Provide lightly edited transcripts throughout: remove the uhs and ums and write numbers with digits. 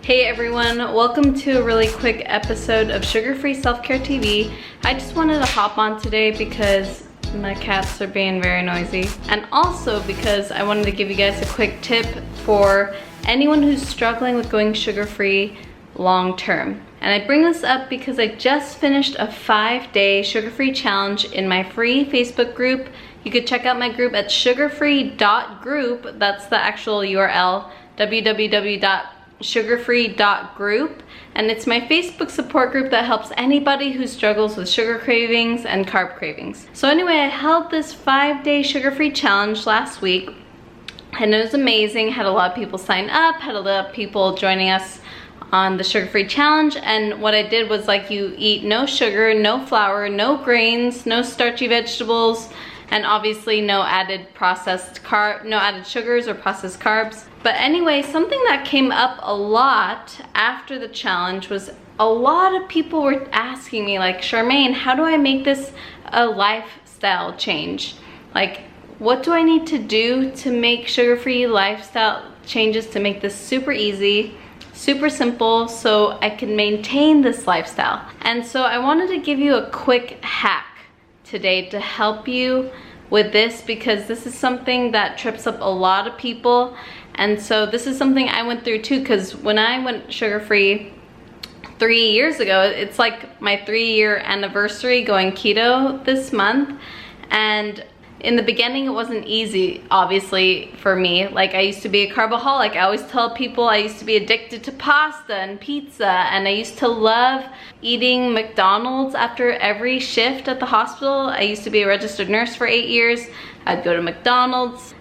Hey everyone, welcome to a really quick episode of Sugar-Free Self-Care TV. I just wanted to hop on today because my cats are being very noisy, and also because I wanted to give you guys a quick tip for anyone who's struggling with going sugar-free long-term. And I bring this up because I just finished a 5-day sugar-free challenge in my free Facebook group. You could check out my group at sugarfree.group. That's the actual URL, www.sugarfree.group, and it's my Facebook support group that helps anybody who struggles with sugar cravings and carb cravings. So anyway, I held this 5-day sugar-free challenge last week, and it was amazing. Had a lot of people sign up, had a lot of people joining us on the sugar-free challenge. And what I did was, like, you eat no sugar, no flour, no grains, no starchy vegetables, and obviously no added no added sugars or processed carbs. But anyway, something that came up a lot after the challenge was a lot of people were asking me, like, Charmaine, how do I make this a lifestyle change? Like, what do I need to do to make sugar-free lifestyle changes to make this super easy, super simple, so I can maintain this lifestyle? And so I wanted to give you a quick hack today to help you with this, because this is something that trips up a lot of people. And so this is something I went through too, because when I went sugar-free 3 years ago, it's like my 3-year anniversary going keto this month. And in the beginning, it wasn't easy, obviously, for me. Like, I used to be a carboholic. I always tell people I used to be addicted to pasta and pizza, and I used to love eating McDonald's after every shift at the hospital. I used to be a registered nurse for 8 years. I'd go to McDonald's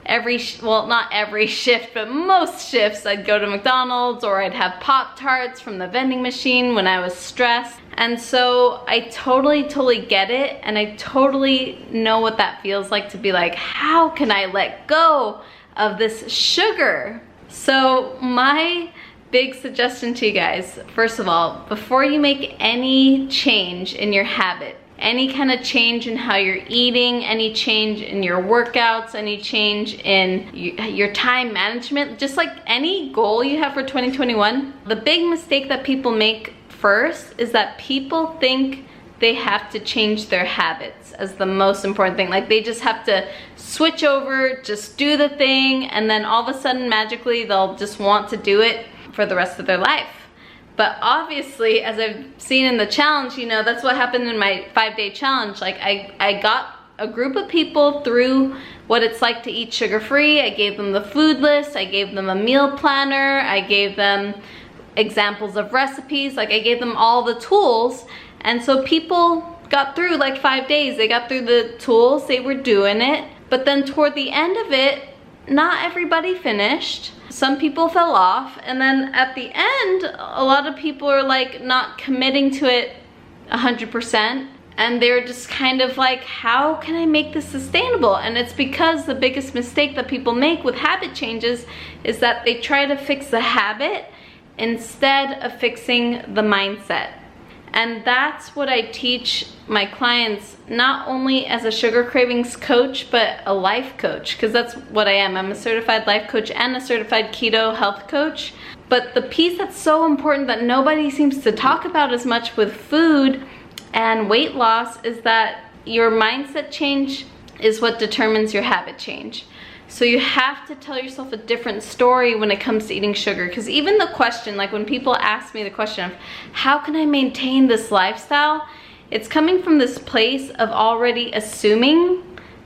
well, not every shift, but most shifts I'd go to McDonald's, or I'd have Pop-Tarts from the vending machine when I was stressed. And so I totally get it, and I totally know what that feels like to be like, how can I let go of this sugar? So my big suggestion to you guys, first of all, before you make any change in your habit, any kind of change in how you're eating, any change in your workouts, any change in your time management, just like any goal you have for 2021, the big mistake that people make first is that people think they have to change their habits as the most important thing. Like, they just have to switch over, just do the thing, and then all of a sudden magically they'll just want to do it for the rest of their life. But obviously, as I've seen in the challenge, you know, that's what happened in my 5-day challenge. Like, I got a group of people through what it's like to eat sugar-free. I gave them the food list, I gave them a meal planner, I gave them examples of recipes, like I gave them all the tools. And so people got through like 5 days. They got through the tools, they were doing it. But then toward the end of it, not everybody finished. Some people fell off, and then at the end, a lot of people are like not committing to it 100%, and they're just kind of like, how can I make this sustainable? And it's because the biggest mistake that people make with habit changes is that they try to fix the habit instead of fixing the mindset. And that's what I teach my clients, not only as a sugar cravings coach, but a life coach, because that's what I am. I'm a certified life coach and a certified keto health coach. But the piece that's so important that nobody seems to talk about as much with food and weight loss is that your mindset change is what determines your habit change. So you have to tell yourself a different story when it comes to eating sugar. Because even the question, like when people ask me the question of how can I maintain this lifestyle, it's coming from this place of already assuming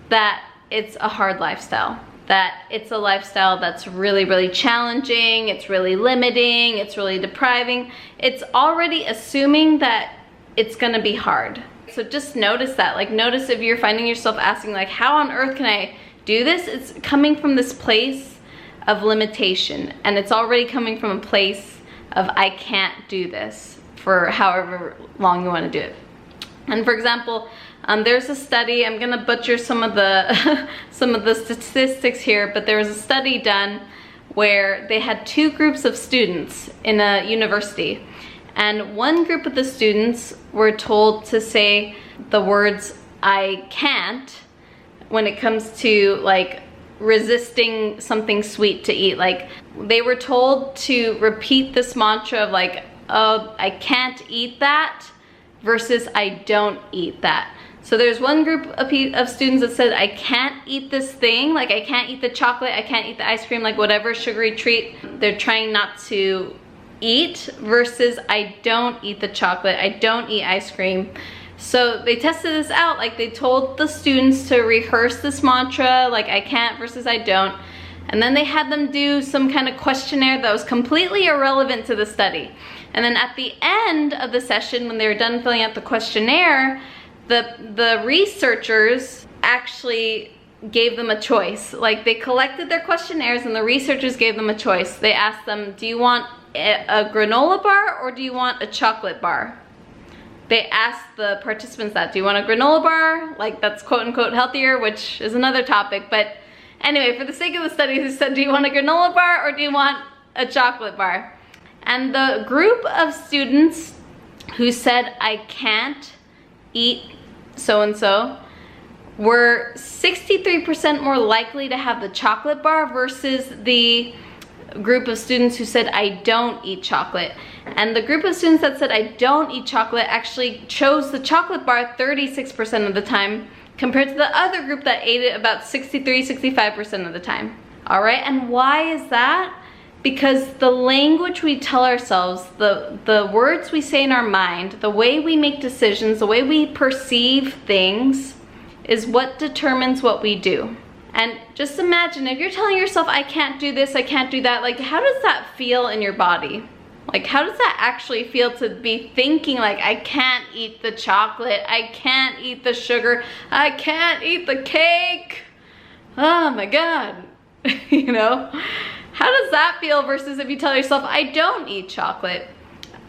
that it's a hard lifestyle, that it's a lifestyle that's really challenging, it's really limiting, it's really depriving. It's already assuming that it's gonna be hard. So just notice that. Like, notice if you're finding yourself asking, like, how on earth can I do this? It's coming from this place of limitation, and it's already coming from a place of I can't do this for however long you want to do it. And for example, there's a study, I'm gonna butcher some of the some of the statistics here, but there was a study done where they had 2 groups of students in a university, and one group of the students were told to say the words I can't when it comes to like resisting something sweet to eat. Like they were told to repeat this mantra of like, oh, I can't eat that versus I don't eat that. So there's one group of students that said, I can't eat this thing, like I can't eat the chocolate, I can't eat the ice cream, like whatever sugary treat they're trying not to eat, versus I don't eat the chocolate, I don't eat ice cream. So they tested this out, like they told the students to rehearse this mantra, like I can't versus I don't, and then they had them do some kind of questionnaire that was completely irrelevant to the study. And then at the end of the session, when they were done filling out the questionnaire, the researchers actually gave them a choice. Like they collected their questionnaires and the researchers gave them a choice. They asked them, do you want a granola bar or do you want a chocolate bar? They asked the participants that, do you want a granola bar? Like that's quote unquote healthier, which is another topic. But anyway, for the sake of the study, they said, do you want a granola bar or do you want a chocolate bar? And the group of students who said, I can't eat so-and-so, were 63% more likely to have the chocolate bar versus the group of students who said, I don't eat chocolate. And the group of students that said, I don't eat chocolate, actually chose the chocolate bar 36% of the time, compared to the other group that ate it about 65% of the time. All right, and why is that? Because the language we tell ourselves, the words we say in our mind, the way we make decisions, the way we perceive things is what determines what we do. And just imagine if you're telling yourself, I can't do this, I can't do that, like how does that feel in your body? Like how does that actually feel to be thinking like, I can't eat the chocolate, I can't eat the sugar, I can't eat the cake? Oh my God, you know? How does that feel versus if you tell yourself, I don't eat chocolate,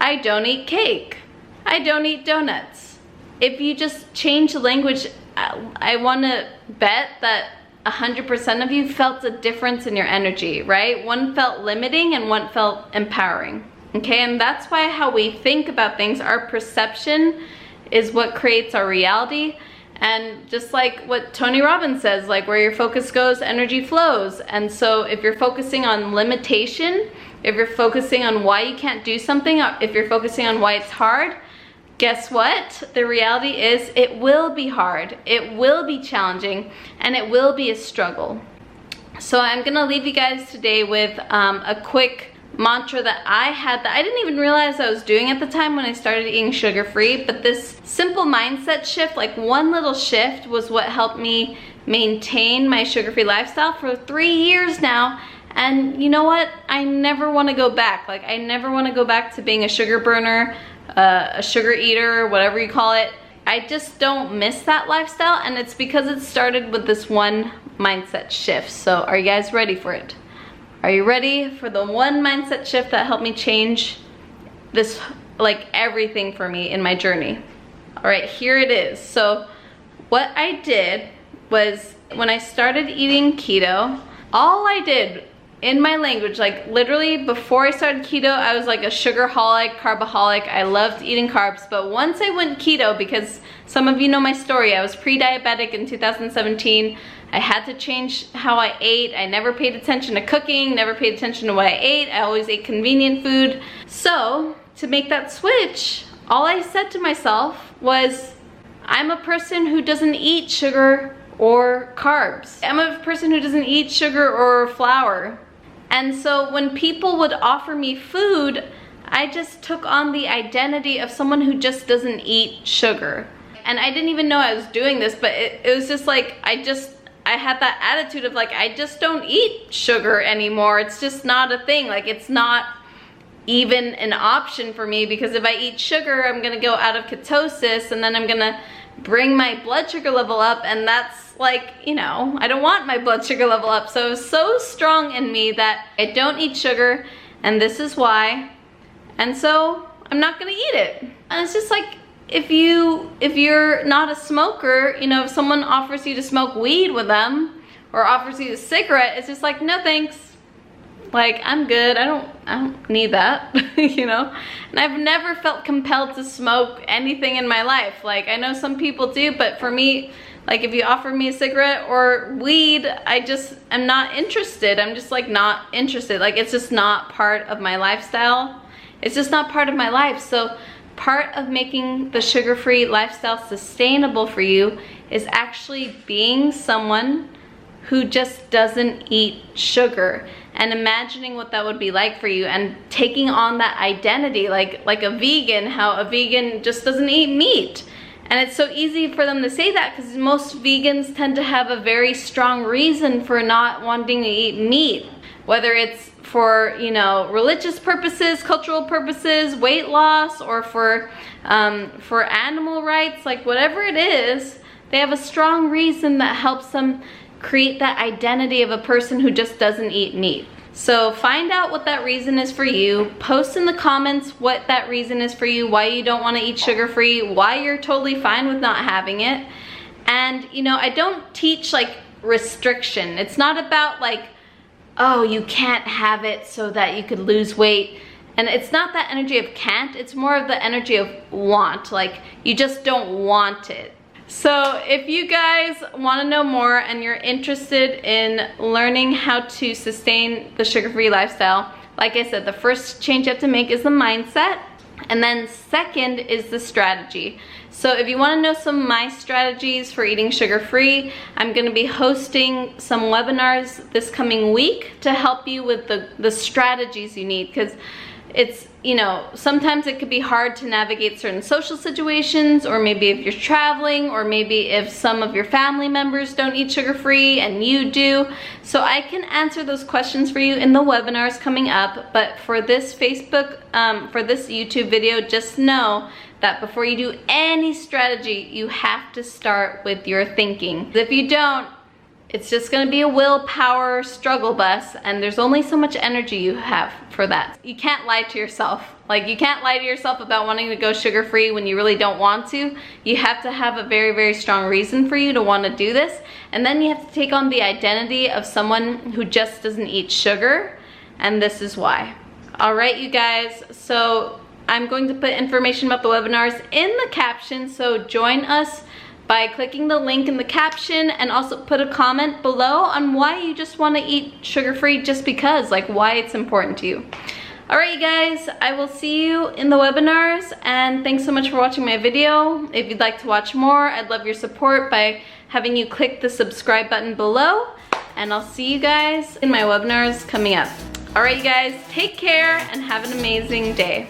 I don't eat cake, I don't eat donuts? If you just change the language, I want to bet that 100% of you felt a difference in your energy, right? One felt limiting and one felt empowering. Okay, and that's why how we think about things, our perception is what creates our reality. And just like what Tony Robbins says, like where your focus goes, energy flows. And so if you're focusing on limitation, if you're focusing on why you can't do something, if you're focusing on why it's hard, guess what? The reality is it will be hard, it will be challenging, and it will be a struggle. So I'm gonna leave you guys today with a quick mantra that I had that I didn't even realize I was doing at the time when I started eating sugar-free, but this simple mindset shift, like one little shift, was what helped me maintain my sugar-free lifestyle for 3 years now. And you know what? I never want to go back. Like I never want to go back to being a sugar burner, a sugar eater, whatever you call it. I just don't miss that lifestyle, and it's because it started with this one mindset shift. So are you guys ready for it? Are you ready for the one mindset shift that helped me change this, like everything for me in my journey? All right, here it is. So what I did was when I started eating keto, all I did in my language, like literally before I started keto, I was like a sugarholic, carbaholic. I loved eating carbs, but once I went keto, because some of you know my story, I was pre-diabetic in 2017. I had to change how I ate. I never paid attention to cooking, never paid attention to what I ate. I always ate convenient food. So to make that switch, all I said to myself was, I'm a person who doesn't eat sugar or carbs. I'm a person who doesn't eat sugar or flour. And so when people would offer me food, I just took on the identity of someone who just doesn't eat sugar. And I didn't even know I was doing this, but it was just like, I had that attitude of like, I just don't eat sugar anymore. It's just not a thing. Like it's not even an option for me, because if I eat sugar, I'm gonna go out of ketosis and then I'm gonna bring my blood sugar level up, and that's like, you know, I don't want my blood sugar level up. So it was so strong in me that I don't eat sugar, and this is why, and so I'm not gonna eat it. And it's just like, if you're not a smoker, you know, if someone offers you to smoke weed with them or offers you a cigarette, it's just like, no thanks. Like, I'm good, I don't need that, you know? And I've never felt compelled to smoke anything in my life. Like, I know some people do, but for me, Like if you offer me a cigarette or weed, I just am not interested. I'm just like not interested. Like it's just not part of my lifestyle. It's just not part of my life. So part of making the sugar-free lifestyle sustainable for you is actually being someone who just doesn't eat sugar, and imagining what that would be like for you, and taking on that identity like a vegan, how a vegan just doesn't eat meat. And it's so easy for them to say that because most vegans tend to have a very strong reason for not wanting to eat meat, whether it's for, you know, religious purposes, cultural purposes, weight loss, or for animal rights, like whatever it is, they have a strong reason that helps them create that identity of a person who just doesn't eat meat. So find out what that reason is for you. Post in the comments what that reason is for you, why you don't want to eat sugar-free, why you're totally fine with not having it. And you know, I don't teach like restriction. It's not about like, oh, you can't have it so that you could lose weight. And it's not that energy of can't, it's more of the energy of want. Like you just don't want it. So if you guys want to know more and you're interested in learning how to sustain the sugar-free lifestyle, like I said, the first change you have to make is the mindset, and then second is the strategy. So if you want to know some of my strategies for eating sugar-free, I'm going to be hosting some webinars this coming week to help you with the strategies you need, because it's, you know, sometimes it could be hard to navigate certain social situations, or maybe if you're traveling, or maybe if some of your family members don't eat sugar-free and you do. So I can answer those questions for you in the webinars coming up. But for this for this YouTube video, just know that before you do any strategy, you have to start with your thinking. If you don't, it's just gonna be a willpower struggle bus, and there's only so much energy you have for that. You can't lie to yourself. Like you can't lie to yourself about wanting to go sugar-free when you really don't want to. You have to have a very, very strong reason for you to want to do this. And then you have to take on the identity of someone who just doesn't eat sugar, and this is why. All right, you guys, so I'm going to put information about the webinars in the caption, so join us by clicking the link in the caption, and also put a comment below on why you just want to eat sugar-free just because, like why it's important to you. All right, you guys, I will see you in the webinars, and thanks so much for watching my video. If you'd like to watch more, I'd love your support by having you click the subscribe button below, and I'll see you guys in my webinars coming up. All right, you guys, take care and have an amazing day.